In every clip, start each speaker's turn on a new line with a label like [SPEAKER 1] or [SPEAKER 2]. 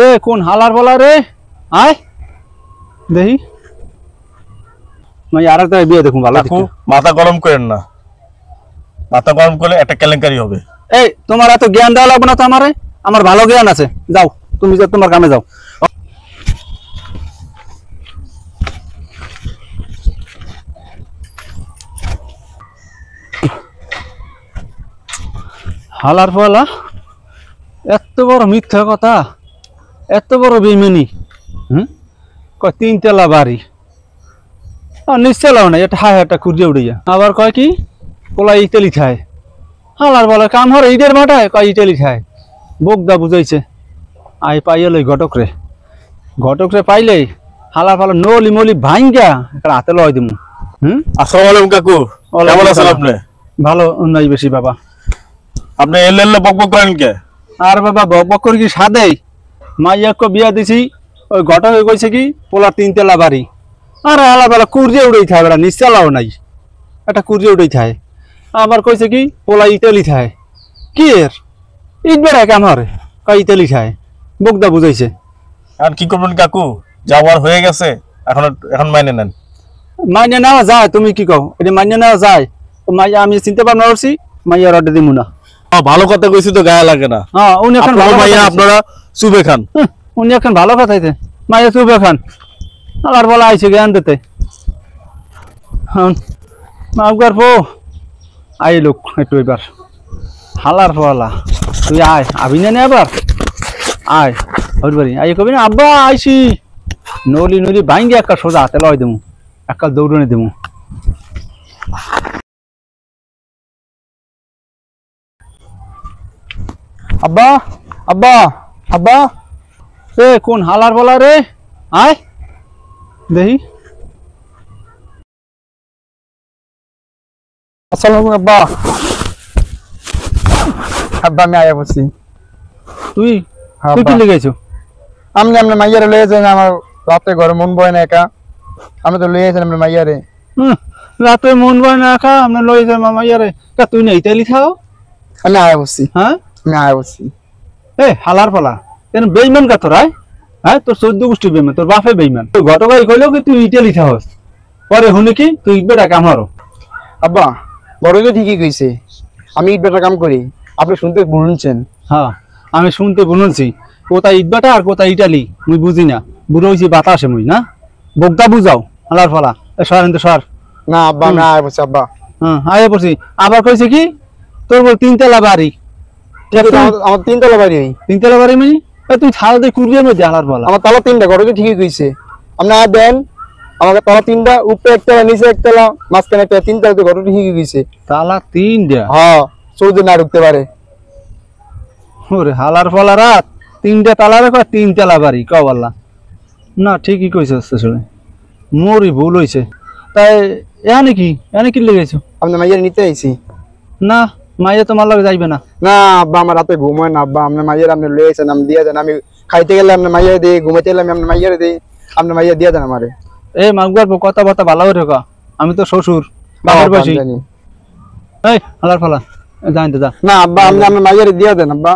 [SPEAKER 1] এ কোন হালার বলা রে আয় দেখি মানে আর একটা বিয়ে দেখুন ভালো দেখুন।
[SPEAKER 2] মাথা গরম করেন না, মাথা গরম করলে একটা কেলেঙ্কারি হবে।
[SPEAKER 1] এই তোমার এত জ্ঞান দেওয়া লাগবে না তো আমারে, আমার ভালো জ্ঞান আছে। যাও তুমি যাও তোমার কামে যাও। হালার ফলা এত বড় মিথ্যা কথা, এত বড় বেইমানি। কয় 3 তলা বাড়ি আর নিচতলাও নাই, এটা হায় একটা খুঁজে উড়ে যা। আবার কয় কি পোলা ইটালি খায়। হালার বলে কাম হরে ইটের ভাটায়, কয় ইটালি খায়। বোকদা বুঝাইছে আই পাইয়ে লই ঘটক রে পাইলে হালার ফালা নলি মলি ভাঙ্গা একটা হাতে লয় দিমু।
[SPEAKER 2] আসসালামু আলাইকুম কাকু, কেমন আছেন আপনি?
[SPEAKER 1] ভালো নাই বেশি বাবা।
[SPEAKER 2] আপনি এলে বকবক করেন কে?
[SPEAKER 1] আর বাবা বকবক করে কি সাদেই, মাইয়াকে বিয়া দিছি, ওই ঘটকে কইছে কি পোলা 3 তলা বাড়ি। আর হালার বেলা কুর্জে উড়েই থাকে, বেড়া নিচতলাও নাই, একটা কুর্জে উড়েই থাকে। আবার কইছে কি পোলা ইটালি খায়। কি এর ইট বেড়া কাম হরে, কয় ইটালি খায়। বোকদা বুঝাইছে।
[SPEAKER 2] আর কি করবেন কাকু, যাওয়ার হয়ে গেছে, এখন মাইনে নেন।
[SPEAKER 1] মাইনে নেওয়া যায়, তুমি কি কও এটা মাইনে নেওয়া যায়? মাইয়া আমি চিনতে পারনা করছি, মাইয়া রডে দিমু না।
[SPEAKER 2] ভালো কথা কইছি তো গায়ে লাগে না।
[SPEAKER 1] হ্যাঁ উনি এখন ভালো
[SPEAKER 2] মাইয়া আপনারা চুবে খান।
[SPEAKER 1] উনি এখন ভালো কথাইতে মাইয়া চুবে খান। আর বলা আইছে জ্ঞান দিতে। মাউগার পো আই লোক একটু এবার হালার ফলা তুই আয় আবি না এবার আয় ওর বাড়ি আই কবি না আব্বা আইসি। নলি নলি ভাঙ্গি একটা সোজা হাতে লয় দেবো, একটা দৌড়নে দেবো। আব্বা আব্বা আব্বা এ কোন হালার বলা রে আয় দেখি।
[SPEAKER 3] আসসালামু আব্বা। আব্বা আমি আয়া বসছি।
[SPEAKER 1] তুই তুই কি লেগেছো?
[SPEAKER 3] আমি আমরা মাইয়ারে লয়ে যাই, আমার রাতে ঘরে মন বয় না একা, আমি তো লয়ে যাই আমরা মাইয়ারে।
[SPEAKER 1] রাতে মন বয় না একা, আমরা লয়ে যাই মাইয়ারে। তুই না ইতালি খাও?
[SPEAKER 3] আমি আয়া বসছি।
[SPEAKER 1] হ্যাঁ
[SPEAKER 3] আমি আয়া বসছি।
[SPEAKER 1] এ হালার ফলা কেন বেইমান কা তোরা? হ্যাঁ তোর 14 গোষ্ঠী বেইমান, তোর বাপে বেইমান। তুই ঘটকাই কইলো কি তুই ইটালি খাওস, পরে হুনে কি তুই ইটবেটা কাম হারো।
[SPEAKER 3] আব্বা বড় তো ঠিকই কইছে, আমি ইট বেটা কাম করি, আপনি শুনতে শুনছেন।
[SPEAKER 1] হ্যাঁ আমি শুনতে বুঝছি, কোথায় ইটবাটা আর কোথায় ইটালি মুই বুঝি না। বুড়ো হয়েছি বাতাসে মুই না, বোকদা বুঝাও হালার ফলা। সর কিন্তু সর।
[SPEAKER 3] না আব্বা আমি আয়া বসছি আব্বা।
[SPEAKER 1] হ্যাঁ আয়া পড়ছি। আবার কইছে কি তোর বল 3 তলা বাড়ি।
[SPEAKER 3] আমার 3 তলা বাড়ি।
[SPEAKER 1] 3 তলা বাড়ি মানে তুই থাল দিয়ে কুড়িয়ে মধ্যে হালার ফলা।
[SPEAKER 3] আমার তলা 3টা, ঘরে তো ঠিকই কইছে। আপনি আর দেন আমাকে তলা 3টা, উপরে একতলা নিচে একতলা মাঝখানে একটা, 3টা তো ঘরে ঠিকই কইছে।
[SPEAKER 1] তালা 3টা?
[SPEAKER 3] হ্যাঁ চৌধুরী না ঢুকতে পারে।
[SPEAKER 1] ওরে হালার ফলা রাত 3টা তালা রেখো 3 তলা বাড়ি কও আল্লাহ। না ঠিকই কইছে আসলে, মোরই ভুল হইছে। তাই এখানে কি লেগেছো?
[SPEAKER 3] আপনি মাইয়ার নিতে আইছি।
[SPEAKER 1] না মাইয়া তোমার লগে যাইবে না।
[SPEAKER 3] না আব্বা আমার রাতে ঘুম হয় না আব্বা, আপনি মাইয়ার আপনি লয়ে আছেন, আমি দিয়ে দেন। আমি খাইতে গেলে আপনি মাইয়ারে দিই, ঘুমাইতে গেলে আমি মাইয়ারে দিই, আপনি মাইয়া দিয়ে দেন আমারে।
[SPEAKER 1] এ মাগুয়ার কথাবার্তা ভালো করে রেখো, আমি তো শ্বশুর বাবার বসি। এই হালার ফলা জানি তো যা।
[SPEAKER 3] না আব্বা আপনি আপনার মাইয়ারে দিয়ে দেন আব্বা।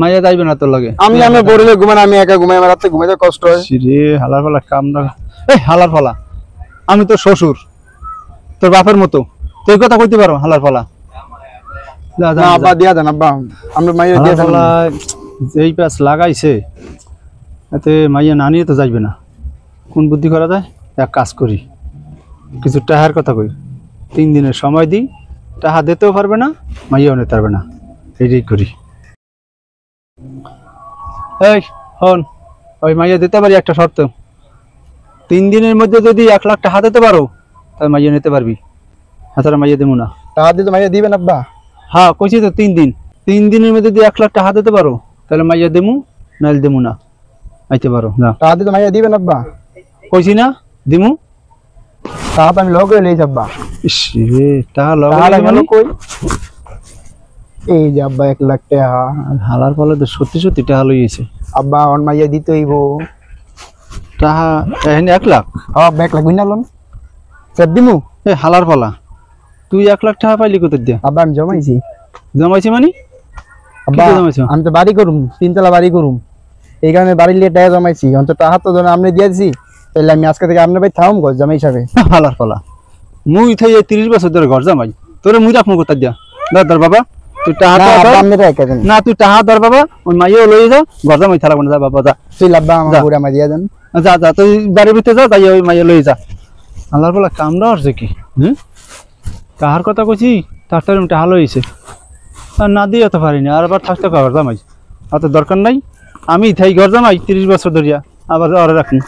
[SPEAKER 1] মাইয়া যাইবে না তোর লগে।
[SPEAKER 3] আমি বড়লে ঘুমান, আমি একা ঘুমাই, আমার রাতে ঘুমাইতে কষ্ট হয়।
[SPEAKER 1] রে হালার ফলা কাম না। এই হালার ফলা আমি তো শ্বশুর তোর বাপের মতো, তুই কথা কইতে পারো হালার ফলা।
[SPEAKER 3] না আব্বা দিয়া দেন আব্বা, আমরা মাইয়ারে দিয়ে দেন।
[SPEAKER 1] যেই প্যাচ লাগাইছে এতে মাইয়া না নিয়ে তো যাইবে না। কোন বুদ্ধি করা যায়? এক কাজ করি, কিছু টাহার কথা কই, 3 দিনের সময় দিই, টাহা দিতেও পারবে না, মাইয়াও নিতে পারবে না, এইটাই করি। এই হন ওই মাইয়া দিতে পারি একটা শর্ত, 3 দিনের মধ্যে যদি 1 লাখ টাকা দিতে পারো তাহলে মাইয়া নিতে পারবি, হাতারা মাইয়া দেবো না।
[SPEAKER 3] টাকা দিতে মাইয়া দিবেন আব্বা?
[SPEAKER 1] হ্যাঁ কইছি তো 3 দিন, 3 দিনের মধ্যে যদি 1 লাখ টাকা দিতে পারো তাহলে মাইয়া দেবো, নাইলে দেবো না। আইতে পারো না।
[SPEAKER 3] টাকা দিতে মাইয়া দিবেন আব্বা?
[SPEAKER 1] কইছি না দিমু।
[SPEAKER 3] টাকা তো আমি লগে লই যাব্বা।
[SPEAKER 1] ইস রে টাকা লগে
[SPEAKER 3] মানে কই এই যে আব্বা 1 লাখ টাকা
[SPEAKER 1] হালার ফলে তো সত্যি টাকা লইছে
[SPEAKER 3] আব্বা। অন মাইয়া দিতে হইব
[SPEAKER 1] টাকা। এখানে 1 লাখ?
[SPEAKER 3] হ্যাঁ 1 লাখ বিনা লোন স্যার দিমু।
[SPEAKER 1] এ হালার ফলা তুই 1 লাখ টাকা পাইলি কোথা দিয়া?
[SPEAKER 3] আব্বা আমি জমাইছি।
[SPEAKER 1] জমাইছি মানে?
[SPEAKER 3] আব্বা আমি তো বাড়ি করুম, 3 তলা বাড়ি করুম। এই কারণে বাড়ির লিয়ে টাকা জমাইছি অন্তত টাকা তো ধরেন আপনি দিয়ে দিছি তাহলে আমি আজকে থেকে আপনার ভাই থাম গো জামাই হিসাবে
[SPEAKER 1] ফালার ফলা মুই থাই 30 বছর ধরে ঘর জামাই তোরে মুই রাখমু কোথা দিয়া দাদার বাবা তুই টাহা
[SPEAKER 3] না
[SPEAKER 1] ধর
[SPEAKER 3] আপনি রেখে দেন
[SPEAKER 1] না তুই টাহা ধর বাবা ওই মাইও লই যা ঘর জামাই থালা কোন যা বাবা যা
[SPEAKER 3] তুই লাভবা আমার
[SPEAKER 1] যা।
[SPEAKER 3] বুড়া মা দিয়ে দেন
[SPEAKER 1] যা যা তুই বাড়ির ভিতরে যা তাই ওই মাইয়া লই যা আল্লাহর বলা কামড়া হচ্ছে কি কাহার কথা কইছি তার টাইম টাহা লইছে আর না দিয়ে তো পারিনি আর আবার থাকতে ঘর জামাই অত দরকার নাই আমি থাই ঘর জামাই 30 বছর ধরিয়া আবার আর রাখুন